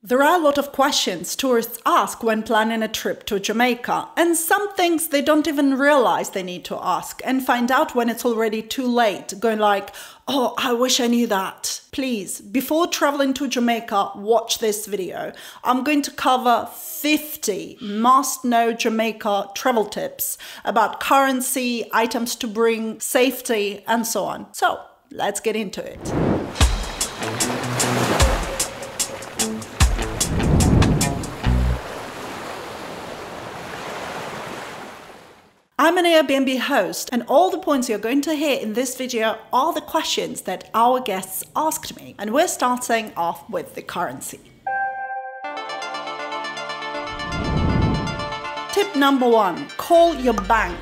There are a lot of questions tourists ask when planning a trip to Jamaica, and some things they don't even realize they need to ask and find out when it's already too late, going like, oh, I wish I knew that. Please, before traveling to Jamaica, watch this video. I'm going to cover 50 must-know Jamaica travel tips about currency, items to bring, safety, and so on. So, let's get into it. I'm an Airbnb host, and all the points you're going to hear in this video are the questions that our guests asked me. And we're starting off with the currency. Tip number 1, call your bank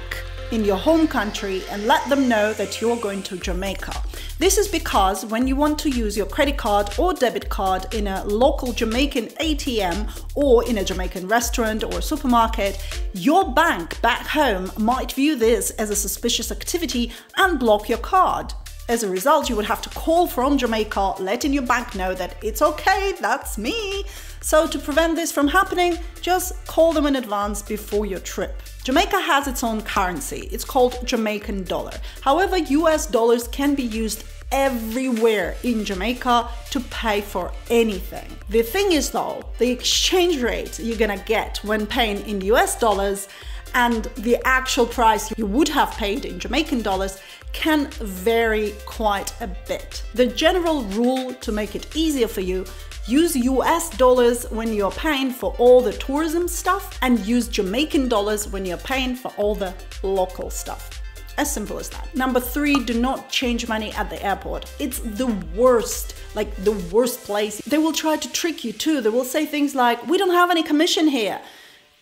in your home country and let them know that you're going to Jamaica. This is because when you want to use your credit card or debit card in a local Jamaican ATM or in a Jamaican restaurant or supermarket, your bank back home might view this as a suspicious activity and block your card. As a result, you would have to call from Jamaica, letting your bank know that it's okay, that's me. So to prevent this from happening, just call them in advance before your trip. Jamaica has its own currency. It's called Jamaican dollar. However, US dollars can be used everywhere in Jamaica to pay for anything. The thing is though, the exchange rate you're gonna get when paying in US dollars and the actual price you would have paid in Jamaican dollars can vary quite a bit. The general rule to make it easier for you: use US dollars when you're paying for all the tourism stuff and use Jamaican dollars when you're paying for all the local stuff. As simple as that. Number 3, do not change money at the airport. It's the worst, like the worst place. They will try to trick you too. They will say things like, we don't have any commission here.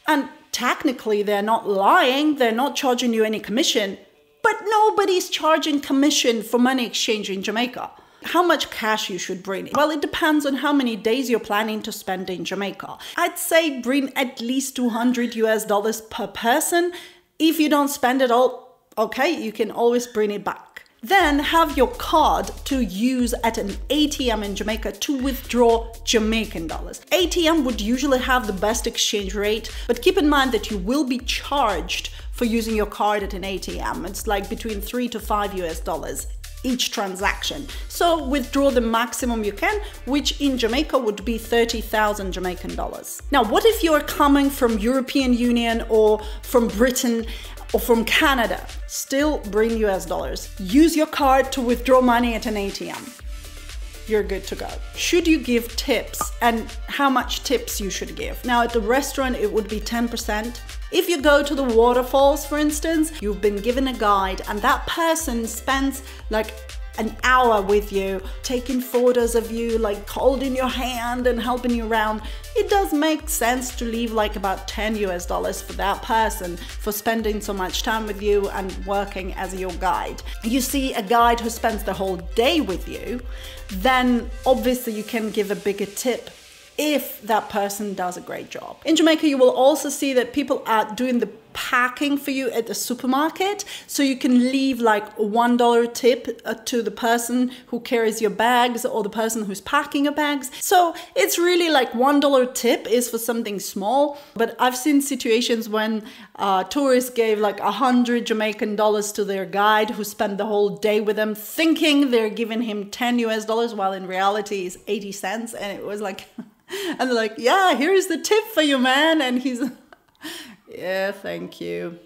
And technically they're not lying. They're not charging you any commission, but nobody's charging commission for money exchange in Jamaica. How much cash you should bring? Well, it depends on how many days you're planning to spend in Jamaica. I'd say bring at least $200 US per person. If you don't spend it all, okay, you can always bring it back. Then have your card to use at an ATM in Jamaica to withdraw Jamaican dollars. ATM would usually have the best exchange rate, but keep in mind that you will be charged for using your card at an ATM. It's like between $3 to $5 US each transaction. So withdraw the maximum you can, which in Jamaica would be 30,000 Jamaican dollars. Now, what if you're coming from European Union or from Britain or from Canada? Still bring US dollars. Use your card to withdraw money at an ATM. You're good to go. Should you give tips, and how much tips you should give? Now, at the restaurant, it would be 10%. If you go to the waterfalls, for instance, you've been given a guide and that person spends like an hour with you, taking photos of you, like holding your hand and helping you around. It does make sense to leave like about $10 US for that person for spending so much time with you and working as your guide. You see a guide who spends the whole day with you, then obviously you can give a bigger tip if that person does a great job. In Jamaica, you will also see that people are doing the packing for you at the supermarket, so you can leave like a $1 tip to the person who carries your bags or the person who's packing your bags. So it's really like $1 tip is for something small, but I've seen situations when tourists gave like 100 Jamaican dollars to their guide who spent the whole day with them, thinking they're giving him $10 US, while in reality it's 80 cents, and it was like and they're like, yeah, here's the tip for you, man. And he's, yeah, thank you.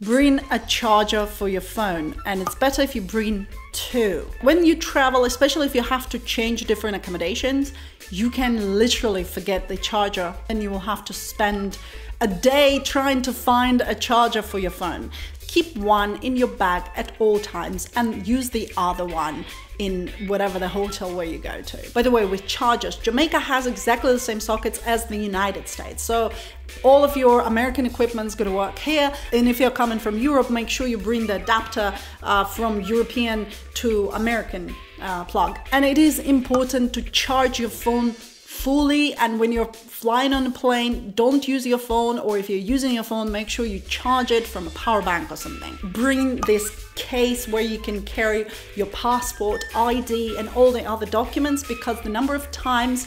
Bring a charger for your phone, and it's better if you bring 2. When you travel, especially if you have to change different accommodations, you can literally forget the charger and you will have to spend a day trying to find a charger for your phone. Keep one in your bag at all times and use the other one in whatever the hotel where you go to. By the way, with chargers, Jamaica has exactly the same sockets as the United States. So all of your American equipment is going to work here. And if you're coming from Europe, make sure you bring the adapter from European to American plug. And it is important to charge your phone fully, and when you're flying on a plane, don't use your phone, or if you're using your phone, make sure you charge it from a power bank or something. Bring this case where you can carry your passport, ID, and all the other documents, because the number of times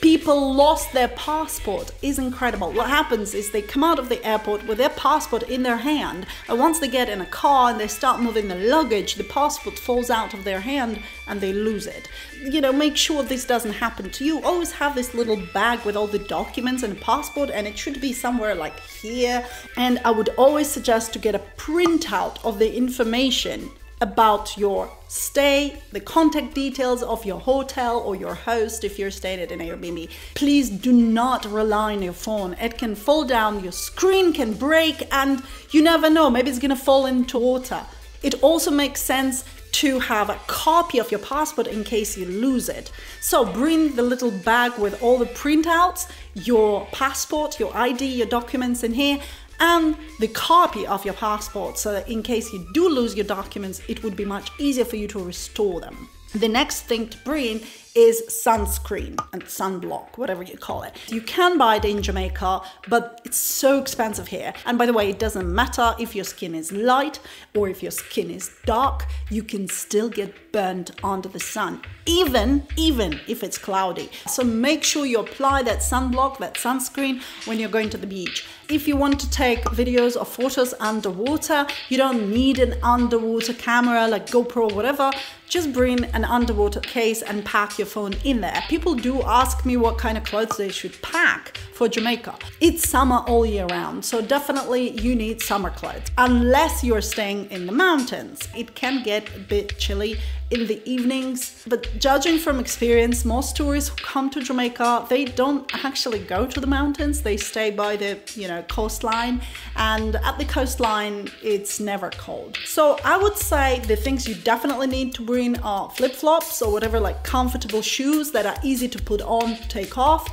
people lost their passport is incredible. What happens is they come out of the airport with their passport in their hand, and once they get in a car and they start moving the luggage, the passport falls out of their hand and they lose it. You know, make sure this doesn't happen to you. Always have this little bag with all the documents and a passport, and it should be somewhere like here. And I would always suggest to get a printout of the information about your stay, the contact details of your hotel or your host if you're staying at an Airbnb. Please do not rely on your phone. It can fall down, your screen can break, and you never know, maybe it's gonna fall into water. It also makes sense to have a copy of your passport in case you lose it. So bring the little bag with all the printouts, your passport, your ID, your documents in here, and the copy of your passport, so that in case you do lose your documents, it would be much easier for you to restore them. The next thing to bring is sunscreen and sunblock, whatever you call it. You can buy it in Jamaica, but it's so expensive here. And by the way, it doesn't matter if your skin is light or if your skin is dark, you can still get burnt under the sun, even if it's cloudy. So make sure you apply that sunblock, that sunscreen when you're going to the beach. If you want to take videos or photos underwater, you don't need an underwater camera like GoPro or whatever. Just bring an underwater case and pack your phone in there. People do ask me what kind of clothes they should pack for Jamaica. It's summer all year round, so definitely you need summer clothes. Unless you're staying in the mountains, it can get a bit chilly in the evenings, but judging from experience, most tourists who come to Jamaica, they don't actually go to the mountains. They stay by the, coastline, and at the coastline, it's never cold. So I would say the things you definitely need to bring are flip-flops or whatever, like comfortable shoes that are easy to put on, take off.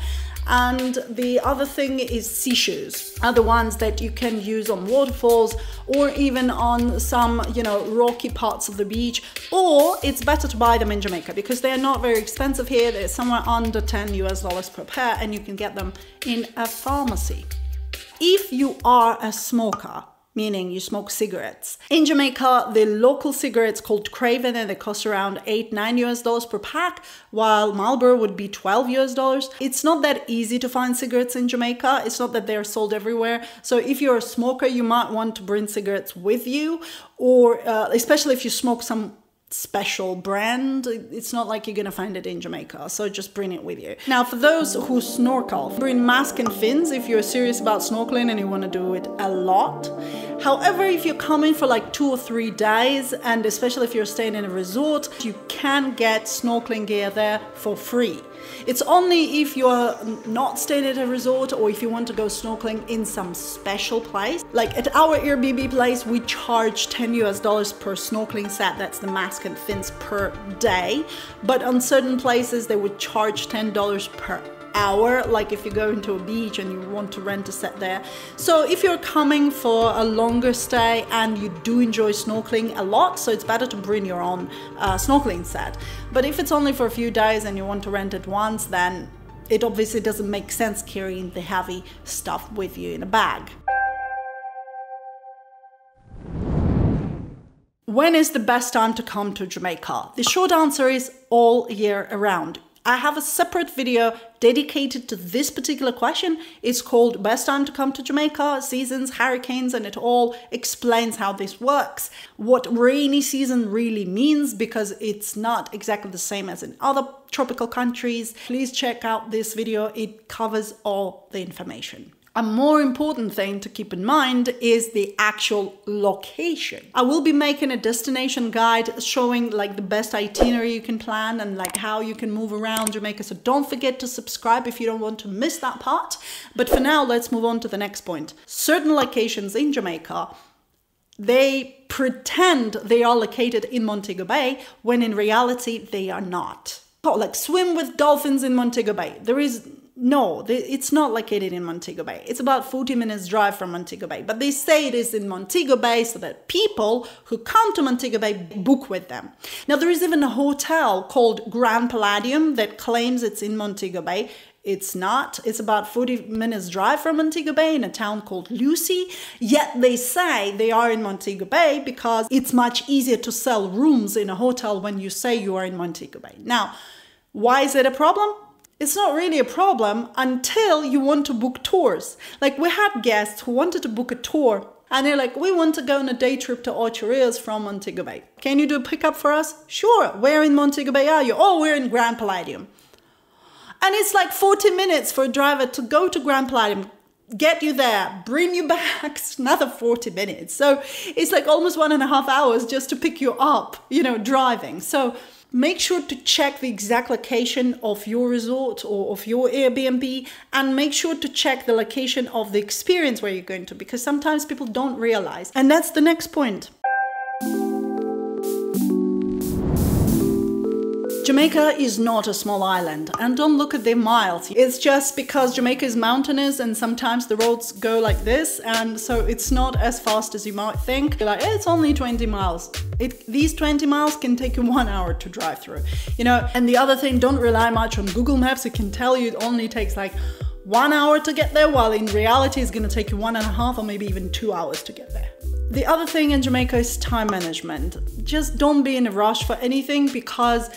And the other thing is sea shoes, are the ones that you can use on waterfalls or even on some, rocky parts of the beach. Or it's better to buy them in Jamaica because they are not very expensive here. They're somewhere under $10 per pair, and you can get them in a pharmacy. If you are a smoker, meaning you smoke cigarettes. In Jamaica, the local cigarettes called Craven, and they cost around $8-9 per pack, while Marlboro would be $12. It's not that easy to find cigarettes in Jamaica. It's not that they're sold everywhere. So if you're a smoker, you might want to bring cigarettes with you, or especially if you smoke some special brand, it's not like you're gonna find it in Jamaica, so just bring it with you. Now, for those who snorkel, bring mask and fins if you're serious about snorkeling and you want to do it a lot. However, if you're coming for like 2 or 3 days, and especially if you're staying in a resort, you can get snorkeling gear there for free. It's only if you're not staying at a resort or if you want to go snorkeling in some special place. Like at our Airbnb place, we charge $10 per snorkeling set. That's the mask and fins per day. But on certain places, they would charge $10 per hour, like if you go into a beach and you want to rent a set there. So if you're coming for a longer stay and you do enjoy snorkeling a lot, so it's better to bring your own snorkeling set. But if it's only for a few days and you want to rent it once, then it obviously doesn't make sense carrying the heavy stuff with you in a bag. When is the best time to come to Jamaica? The short answer is all year around. I have a separate video dedicated to this particular question. It's called Best Time to Come to Jamaica, Seasons, Hurricanes, and it all explains how this works, what rainy season really means, because it's not exactly the same as in other tropical countries. Please check out this video. It covers all the information. A more important thing to keep in mind is the actual location. I will be making a destination guide showing like the best itinerary you can plan and like how you can move around Jamaica. So don't forget to subscribe if you don't want to miss that part. But for now, let's move on to the next point. Certain locations in Jamaica, they pretend they are located in Montego Bay when in reality they are not. Oh, like swim with dolphins in Montego Bay. No, it's not located in Montego Bay. It's about 40 minutes drive from Montego Bay. But they say it is in Montego Bay so that people who come to Montego Bay book with them. Now, there is even a hotel called Grand Palladium that claims it's in Montego Bay. It's not. It's about 40 minutes drive from Montego Bay in a town called Lucy. Yet they say they are in Montego Bay because it's much easier to sell rooms in a hotel when you say you are in Montego Bay. Now, why is it a problem? It's not really a problem until you want to book tours. Like, we had guests who wanted to book a tour and they're like, we want to go on a day trip to Ocho Rios from Montego Bay. Can you do a pickup for us? Sure. Where in Montego Bay are you? Oh, we're in Grand Palladium. And it's like 40 minutes for a driver to go to Grand Palladium, get you there, bring you back, another 40 minutes. So it's like almost 1.5 hours just to pick you up, you know, driving. So make sure to check the exact location of your resort or of your Airbnb, and make sure to check the location of the experience where you're going to, because sometimes people don't realize. And that's the next point. Jamaica is not a small island, and don't look at the miles. It's just because Jamaica is mountainous and sometimes the roads go like this, and so it's not as fast as you might think. You're like, it's only 20 miles. These 20 miles can take you 1 hour to drive through, you know. And the other thing, don't rely much on Google Maps. It can tell you it only takes like 1 hour to get there, while in reality it's going to take you 1.5 or maybe even 2 hours to get there. The other thing in Jamaica is time management. Just don't be in a rush for anything, because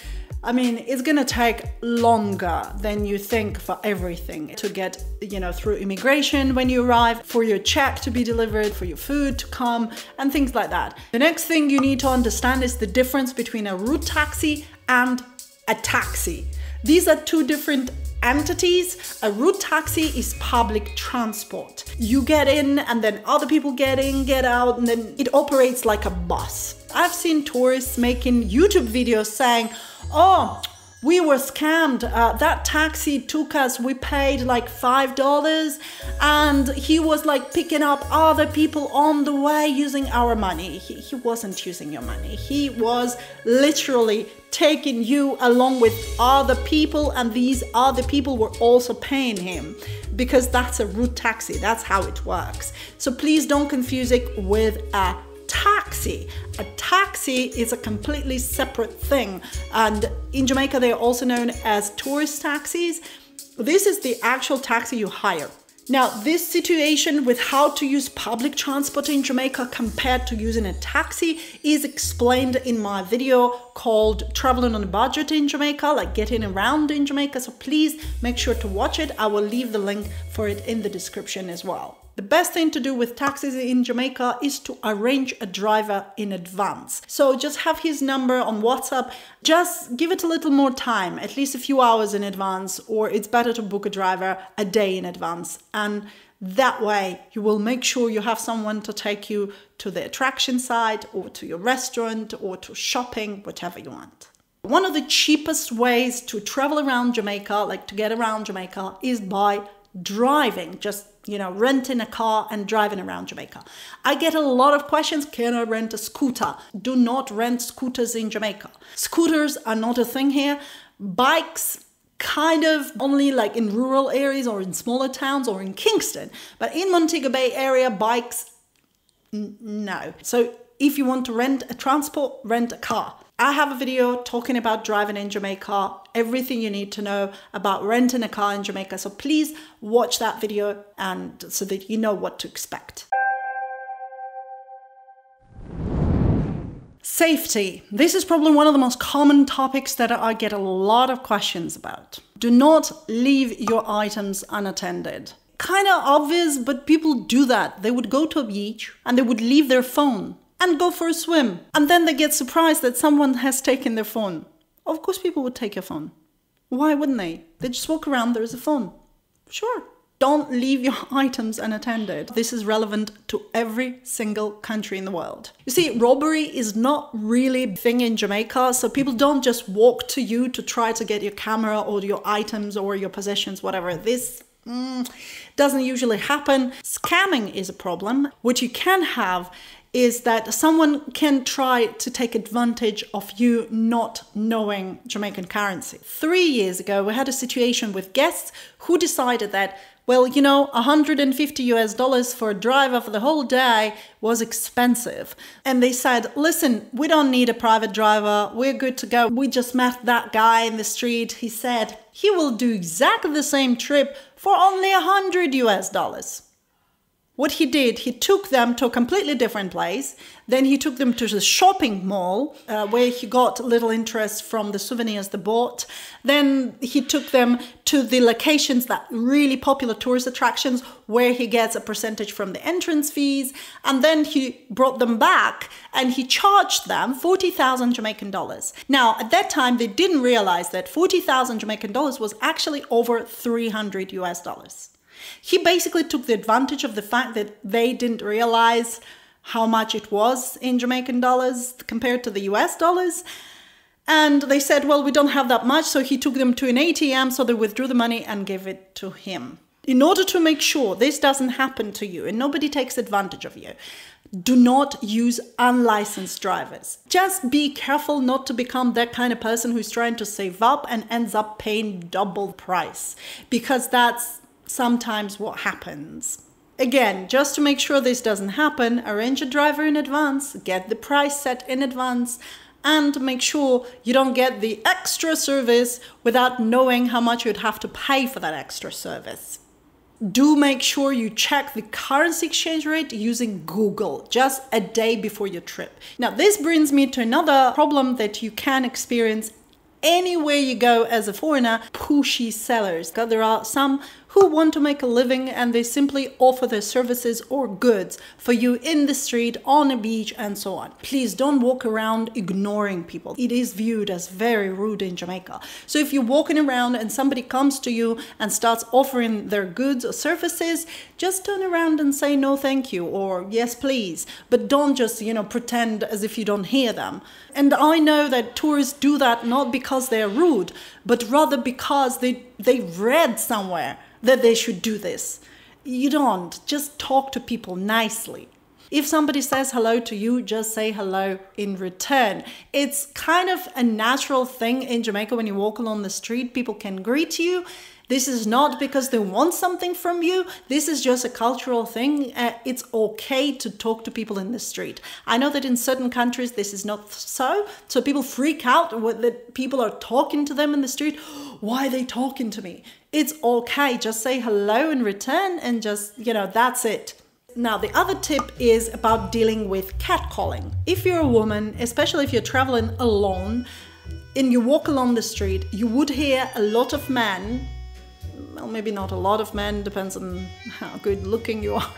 I mean, it's gonna take longer than you think for everything to get, you know, through immigration when you arrive, for your check to be delivered, for your food to come, and things like that. The next thing you need to understand is the difference between a route taxi and a taxi. These are two different entities. A route taxi is public transport. You get in and then other people get in, get out, and then it operates like a bus. I've seen tourists making YouTube videos saying, oh, we were scammed. That taxi took us, we paid like $5 and he was like picking up other people on the way using our money. He wasn't using your money. He was literally taking you along with other people, and these other people were also paying him, because that's a route taxi. That's how it works. So please don't confuse it with a taxi. A taxi is a completely separate thing, and in Jamaica they're also known as tourist taxis. This is the actual taxi you hire. Now, this situation with how to use public transport in Jamaica compared to using a taxi is explained in my video called Traveling on a Budget in Jamaica, like getting around in Jamaica. So please make sure to watch it. I will leave the link for it in the description as well. The best thing to do with taxis in Jamaica is to arrange a driver in advance. So just have his number on WhatsApp. Just give it a little more time, at least a few hours in advance, or it's better to book a driver a day in advance. And that way you will make sure you have someone to take you to the attraction site or to your restaurant or to shopping, whatever you want. One of the cheapest ways to travel around Jamaica, like to get around Jamaica, is by driving. Just, you know, renting a car and driving around Jamaica. I get a lot of questions. Can I rent a scooter? Do not rent scooters in Jamaica. Scooters are not a thing here. Bikes, kind of only like in rural areas or in smaller towns or in Kingston. But in Montego Bay area, bikes, no. So if you want to rent a transport, rent a car. I have a video talking about driving in Jamaica, everything you need to know about renting a car in Jamaica. So please watch that video, and so that you know what to expect. Safety. This is probably one of the most common topics that I get a lot of questions about. Do not leave your items unattended. Kind of obvious, but people do that. They would go to a beach and they would leave their phone and go for a swim. And then they get surprised that someone has taken their phone. Of course people would take your phone. Why wouldn't they? They just walk around, there's a phone. Sure. Don't leave your items unattended. This is relevant to every single country in the world. You see, robbery is not really a thing in Jamaica, so people don't just walk to you to try to get your camera or your items or your possessions, whatever. This doesn't usually happen. Scamming is a problem. What you can have is that someone can try to take advantage of you not knowing Jamaican currency. 3 years ago, we had a situation with guests who decided that, Well, you know, 150 US dollars for a driver for the whole day was expensive. And they said, listen, we don't need a private driver. We're good to go. We just met that guy in the street. He said he will do exactly the same trip for only 100 US dollars. What he did, he took them to a completely different place. Then he took them to the shopping mall where he got little interest from the souvenirs they bought. Then he took them to the locations that really popular tourist attractions where he gets a percentage from the entrance fees. And then he brought them back and he charged them 40,000 Jamaican dollars. Now, at that time, they didn't realize that 40,000 Jamaican dollars was actually over 300 US dollars. He basically took the advantage of the fact that they didn't realize how much it was in Jamaican dollars compared to the US dollars. And they said, well, we don't have that much. So he took them to an ATM, so they withdrew the money and gave it to him. In order to make sure this doesn't happen to you and nobody takes advantage of you, do not use unlicensed drivers. Just be careful not to become that kind of person who's trying to save up and ends up paying double price, because that's sometimes what happens. Again, just to make sure this doesn't happen, arrange a driver in advance, get the price set in advance, and make sure you don't get the extra service without knowing how much you'd have to pay for that extra service. Do make sure you check the currency exchange rate using Google just a day before your trip. Now, this brings me to another problem that you can experience anywhere you go as a foreigner: pushy sellers. There are some who want to make a living and they simply offer their services or goods for you in the street, on a beach, and so on. Please don't walk around ignoring people. It is viewed as very rude in Jamaica. So if you're walking around and somebody comes to you and starts offering their goods or services, just turn around and say no thank you or yes please, but don't just, pretend as if you don't hear them. And I know that tourists do that not because they're rude, but rather because they read somewhere that they should do this. You don't. Just talk to people nicely. If somebody says hello to you, just say hello in return. It's kind of a natural thing in Jamaica. When you walk along the street, people can greet you. This is not because they want something from you. This is just a cultural thing. It's okay to talk to people in the street. I know that in certain countries this is not so. So people freak out that people are talking to them in the street. Why are they talking to me? It's okay. Just say hello in return and just, that's it. Now, the other tip is about dealing with catcalling. If you're a woman, especially if you're traveling alone and you walk along the street, you would hear a lot of men. Well, maybe not a lot of men, depends on how good looking you are.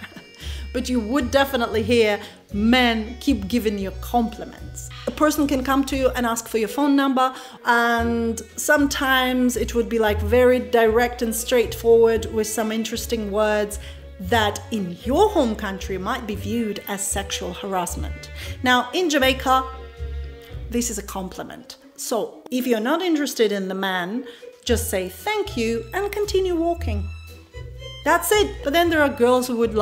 But you would definitely hear men keep giving you compliments. A person can come to you and ask for your phone number, and sometimes it would be like very direct and straightforward with some interesting words that in your home country might be viewed as sexual harassment. Now, in Jamaica, this is a compliment. So if you're not interested in the man, just say thank you and continue walking. That's it. But then there are girls who would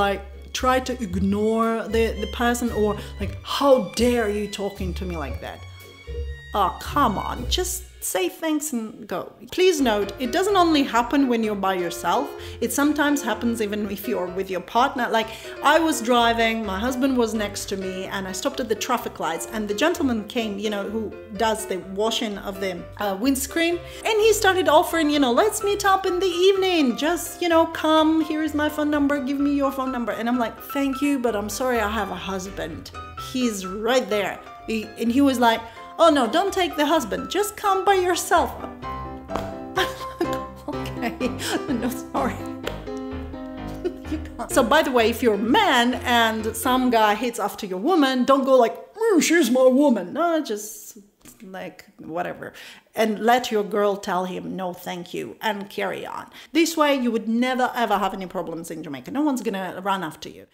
try to ignore the person, or how dare you talking to me like that? Oh, come on, just say thanks and go. Please note, it doesn't only happen when you're by yourself. It sometimes happens even if you're with your partner. I was driving, my husband was next to me, and I stopped at the traffic lights, and the gentleman came, who does the washing of the windscreen, and he started offering, let's meet up in the evening. Just, come, here is my phone number, give me your phone number. And I'm like, thank you, but I'm sorry, I have a husband. He's right there. And he was like, oh no, don't take the husband, just come by yourself. Okay, no, sorry. You can't. So by the way, if you're a man and some guy hits after your woman, don't go she's my woman. No, just whatever. And let your girl tell him no thank you and carry on. This way you would never ever have any problems in Jamaica. No one's gonna run after you.